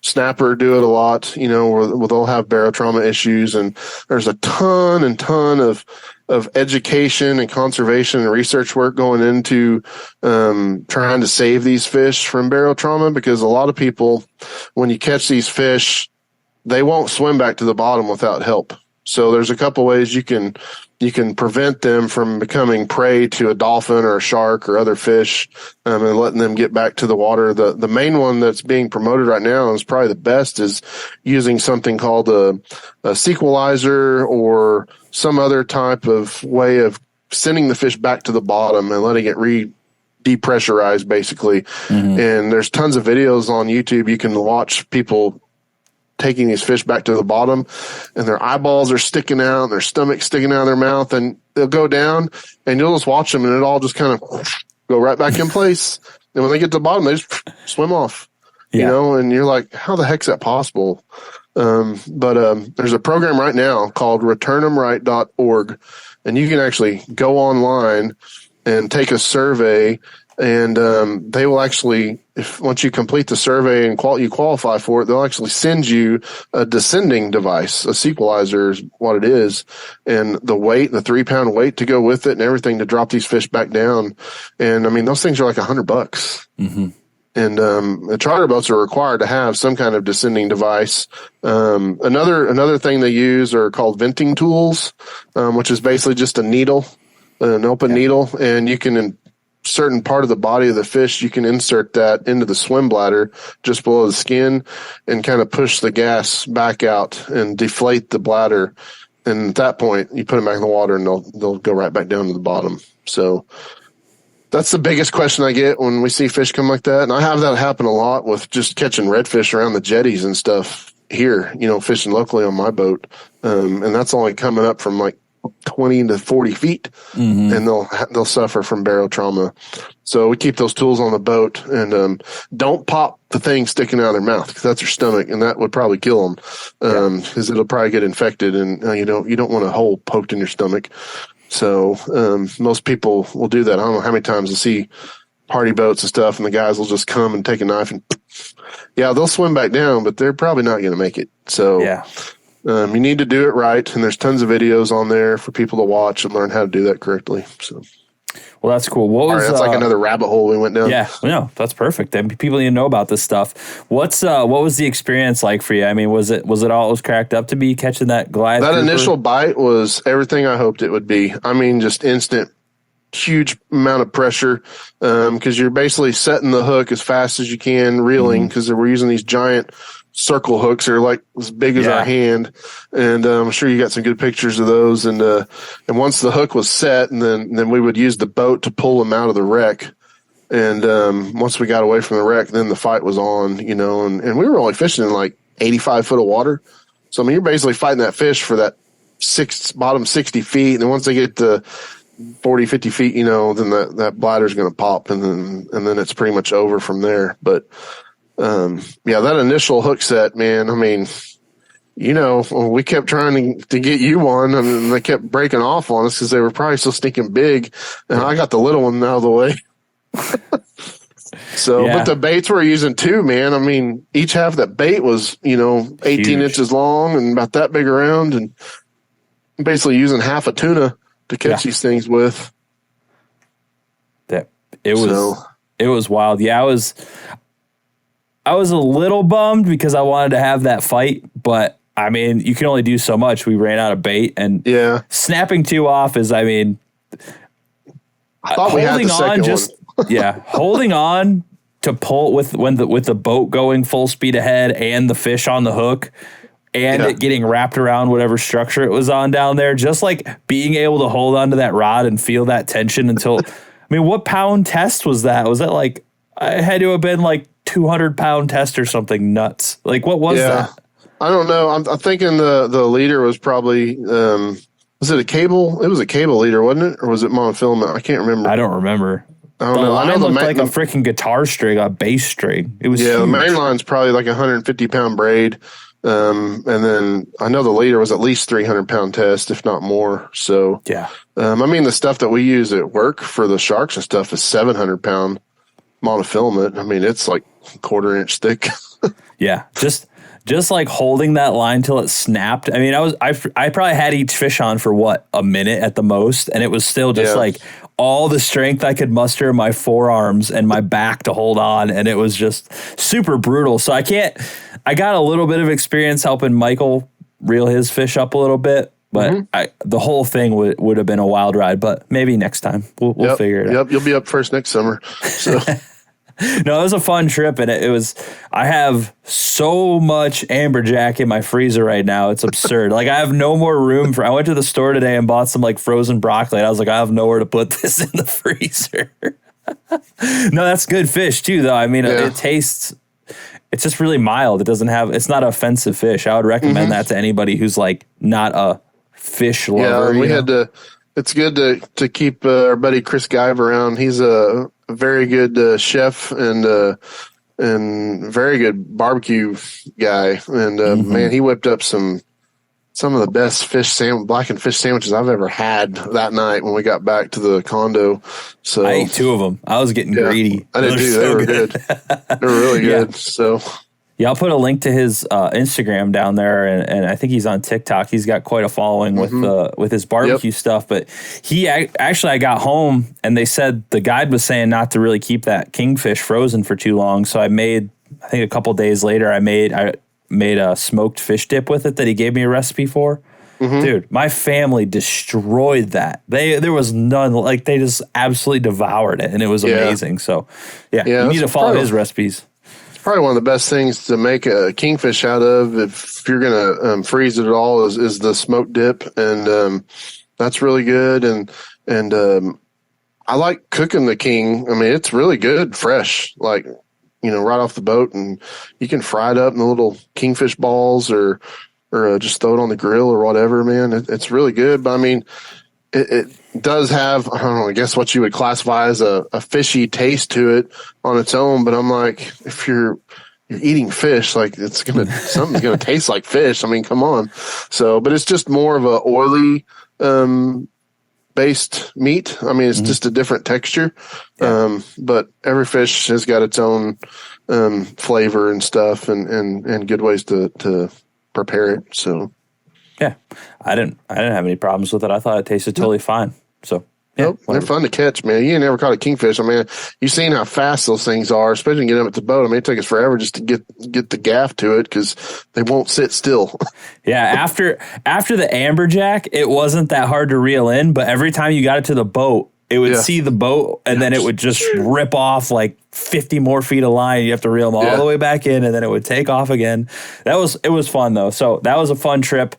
Snapper do it a lot, you know, where they'll have barotrauma issues, and there's a ton of education and conservation and research work going into trying to save these fish from barotrauma, because a lot of people, when you catch these fish, they won't swim back to the bottom without help. So there's a couple ways you can prevent them from becoming prey to a dolphin or a shark or other fish, and letting them get back to the water. The main one that's being promoted right now, and is probably the best, is using something called a sequelizer or some other type of way of sending the fish back to the bottom and letting it depressurize, basically. And there's tons of videos on YouTube. You can watch people taking these fish back to the bottom, and their eyeballs are sticking out, and their stomach sticking out of their mouth, and they'll go down, and you'll just watch them, and it all just kind of go right back in place. And when they get to the bottom, they just swim off, you know, and you're like, how the heck's that possible? But there's a program right now called returnthemright.org, and you can actually go online and take a survey, and they will actually, once you complete the survey and you qualify for it, they'll actually send you a descending device. A sequelizer is what it is, and the 3-pound weight to go with it, and everything to drop these fish back down. And I mean, those things are like $100. And the charter boats are required to have some kind of descending device. Another thing they use are called venting tools, which is basically just a needle, an open needle, and you can certain part of the body of the fish, you can insert that into the swim bladder just below the skin and kind of push the gas back out and deflate the bladder. And at that point, you put them back in the water and they'll go right back down to the bottom. So that's the biggest question I get when we see fish come like that. And I have that happen a lot with just catching redfish around the jetties and stuff here, fishing locally on my boat. And that's only coming up from like 20 to 40 feet, and they'll suffer from barotrauma. So we keep those tools on the boat, and don't pop the thing sticking out of their mouth, because that's their stomach, and that would probably kill them, because it'll probably get infected, and you don't want a hole poked in your stomach. So most people will do that. I don't know how many times I see party boats and stuff, and the guys will just come and take a knife and they'll swim back down, but they're probably not going to make it. So you need to do it right, and there's tons of videos on there for people to watch and learn how to do that correctly. So, well, that's cool. That's like another rabbit hole we went down. Yeah, no, that's perfect. And people need to know about this stuff. What was the experience like for you? I mean, was it all it was cracked up to be, catching that Goliath? That initial bite was everything I hoped it would be. I mean, just instant, huge amount of pressure, because you're basically setting the hook as fast as you can, reeling, because we're using these giant circle hooks are like as big as our hand, and I'm sure you got some good pictures of those. And once the hook was set, and then we would use the boat to pull them out of the wreck. And once we got away from the wreck, then the fight was on, and we were only fishing in like 85 foot of water. So I mean, you're basically fighting that fish for that bottom 60 feet, and then once they get to 40, 50 feet, then that bladder's going to pop, and then it's pretty much over from there. But that initial hook set, man, I mean, we kept trying to get you one, and they kept breaking off on us because they were probably so stinking big. And I got the little one out of the way. But the baits we're using too, man, I mean, each half of that bait was, 18 Huge. Inches long and about that big around, and basically using half a tuna to catch these things with. It was wild. Yeah, I was a little bummed because I wanted to have that fight, but I mean, you can only do so much. We ran out of bait, and snapping two off is, I mean, I thought we had the second one. Holding on to pull with the boat going full speed ahead and the fish on the hook and it getting wrapped around whatever structure it was on down there, just like being able to hold onto that rod and feel that tension until, I mean, what pound test was that? Was that like, I had to have been like 200-pound test or something nuts. Like, what was that? I don't know. I'm thinking the leader was probably, was it a cable? It was a cable leader, wasn't it? Or was it monofilament? I can't remember. I don't remember. I don't know. I know looked like a freaking guitar string, a bass string. It was huge. The main line's probably like 150-pound braid. And then I know the leader was at least 300-pound test, if not more. So, I mean, the stuff that we use at work for the sharks and stuff is 700-pound monofilament. I mean, it's like a quarter-inch thick. Just like holding that line till it snapped. I mean, I probably had each fish on for a minute at the most, and it was still just like all the strength I could muster in my forearms and my back to hold on, and it was just super brutal. So I got a little bit of experience helping Michael reel his fish up a little bit, but the whole thing would have been a wild ride. But maybe next time we'll figure it out. You'll be up first next summer. So. No, it was a fun trip, and it was. I have so much amberjack in my freezer right now; it's absurd. Like, I have no more room for. I went to the store today and bought some like frozen broccoli. And I was like, I have nowhere to put this in the freezer. No, that's good fish too, though. I mean, it tastes. It's just really mild. It doesn't have. It's not an offensive fish. I would recommend that to anybody who's like not a fish lover. Yeah, we had to. It's good to keep our buddy Chris Guyve around. He's a very good chef and very good barbecue guy. And man, he whipped up some of the best blackened fish sandwiches I've ever had that night when we got back to the condo. So I ate 2 of them. I was getting greedy. I did too. They were good. They were really good. So. Yeah, I'll put a link to his Instagram down there, and I think he's on TikTok. He's got quite a following with his barbecue stuff. But I got home, and they said the guide was saying not to really keep that kingfish frozen for too long. So I think a couple days later, I made a smoked fish dip with it that he gave me a recipe for. Dude, my family destroyed that. There was none, like they just absolutely devoured it, and it was amazing. So, you need to follow his recipes. It's probably one of the best things to make a kingfish out of, if you're gonna freeze it at all, is the smoked dip, and that's really good. And I like cooking the king. I mean, it's really good fresh, like, right off the boat, and you can fry it up in the little kingfish balls, or just throw it on the grill or whatever, man. It's really good. But I mean, it does have, I don't know, I guess what you would classify as a fishy taste to it on its own. But I'm like, if you're eating fish, like something's gonna taste like fish. I mean, come on. So, but it's just more of a oily, based meat. I mean, it's just a different texture. But every fish has got its own, flavor and stuff, and good ways to prepare it. So I didn't have any problems with it. I thought it tasted totally fine. So they're fun to catch, man. You ain't never caught a kingfish. I mean, you've seen how fast those things are, especially when you get them at the boat. I mean, it took us forever just to get the gaff to it, because they won't sit still. After the amberjack, it wasn't that hard to reel in, but every time you got it to the boat, it would see the boat, and then it would just rip off like 50 more feet of line. You have to reel them all the way back in, and then it would take off again. It was fun though. So that was a fun trip.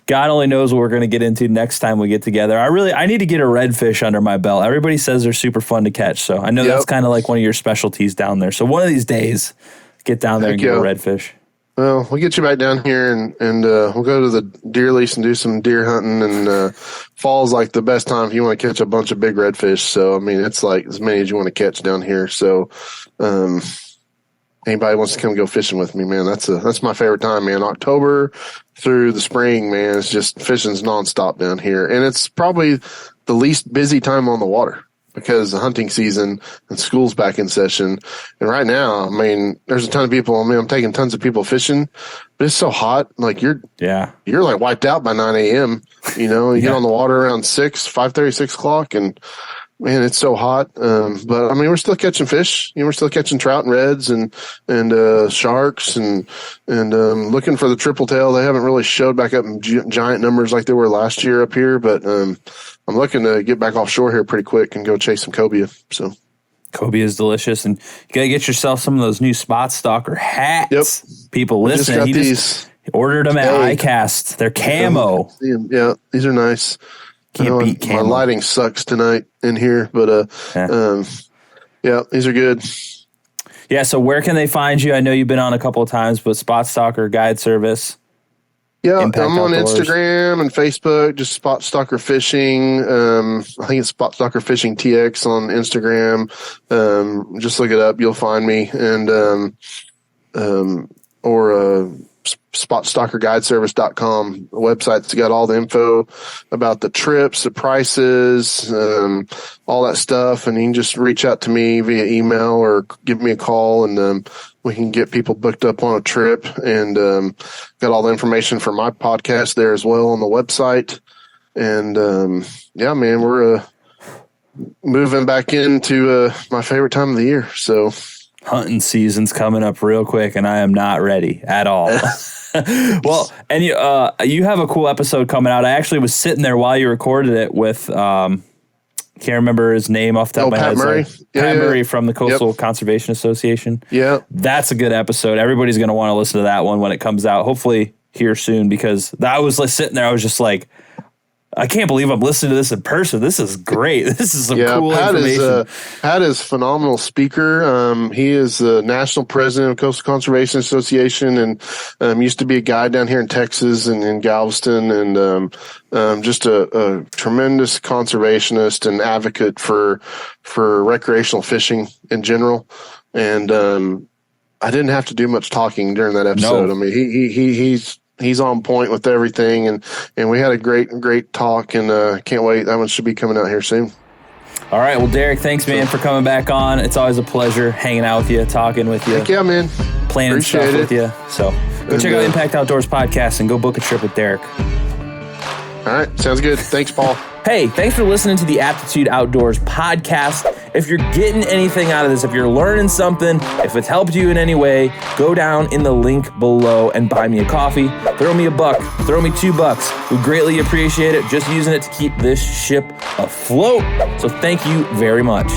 God only knows what we're going to get into next time we get together. I need to get a redfish under my belt. Everybody says they're super fun to catch. So I know that's kind of like one of your specialties down there. So one of these days, get down there and get a redfish. Well, we'll get you back down here, and we'll go to the deer lease and do some deer hunting. And fall's like the best time if you want to catch a bunch of big redfish. So, I mean, it's like as many as you want to catch down here. So, anybody wants to come go fishing with me, man, that's my favorite time, man. October through the spring, man, it's just fishing's nonstop down here. And it's probably the least busy time on the water, because the hunting season and school's back in session. And right now, I mean, there's a ton of people. I mean, I'm taking tons of people fishing, but it's so hot. Like you're like wiped out by 9 a.m. You get on the water around 5:30, 6 o'clock, and man, it's so hot. But I mean, we're still catching fish. We're still catching trout and reds and sharks and looking for the triple tail. They haven't really showed back up in giant numbers like they were last year up here, but I'm looking to get back offshore here pretty quick and go chase some cobia. So cobia is delicious, and you gotta get yourself some of those new spot stalker hats. Yep. People listen. He just ordered them at Icast. They're camo. Yeah, these are nice. Can't beat camo. My lighting sucks tonight in here, but these are good. Yeah. So where can they find you? I know you've been on a couple of times, but Spot Stalker Guide Service. Yeah, I'm on Instagram and Facebook, just Spot Stalker Fishing. I think it's Spot Stalker Fishing TX on Instagram. Just look it up, you'll find me. And or SpotStalkerGuideService.com. The website's got all the info about the trips, the prices, all that stuff. And you can just reach out to me via email or give me a call, and we can get people booked up on a trip. And got all the information for my podcast there as well on the website. And man, we're moving back into my favorite time of the year. So hunting season's coming up real quick, and I am not ready at all. Well, and you have a cool episode coming out. I actually was sitting there while you recorded it with can't remember his name off the top of my head. Murray. Pat Murray from the Coastal Conservation Association. Yeah, that's a good episode. Everybody's going to want to listen to that one when it comes out, hopefully here soon, because I was like sitting there, I was just like, I can't believe I'm listening to this in person. This is great. This is some cool information. Pat is a phenomenal speaker. He is the national president of Coastal Conservation Association, and used to be a guide down here in Texas and in Galveston, and just a tremendous conservationist and advocate for recreational fishing in general. And I didn't have to do much talking during that episode. No. I mean, he's on point with everything, and we had a great talk, and can't wait. That one should be coming out here soon. All right. Well, Derek, thanks, man, for coming back on. It's always a pleasure hanging out with you, talking with you. Heck yeah, man. Planning Appreciate stuff it. with you. So go check out Impact Outdoors Podcast and go book a trip with Derek. All right. Sounds good. Thanks, Paul. Hey, thanks for listening to the Aptitude Outdoors Podcast. if you're getting anything out of this, if you're learning something, if it's helped you in any way, go down in the link below and buy me a coffee. Throw me $1, throw me $2. We greatly appreciate it. Just using it to keep this ship afloat. So thank you very much.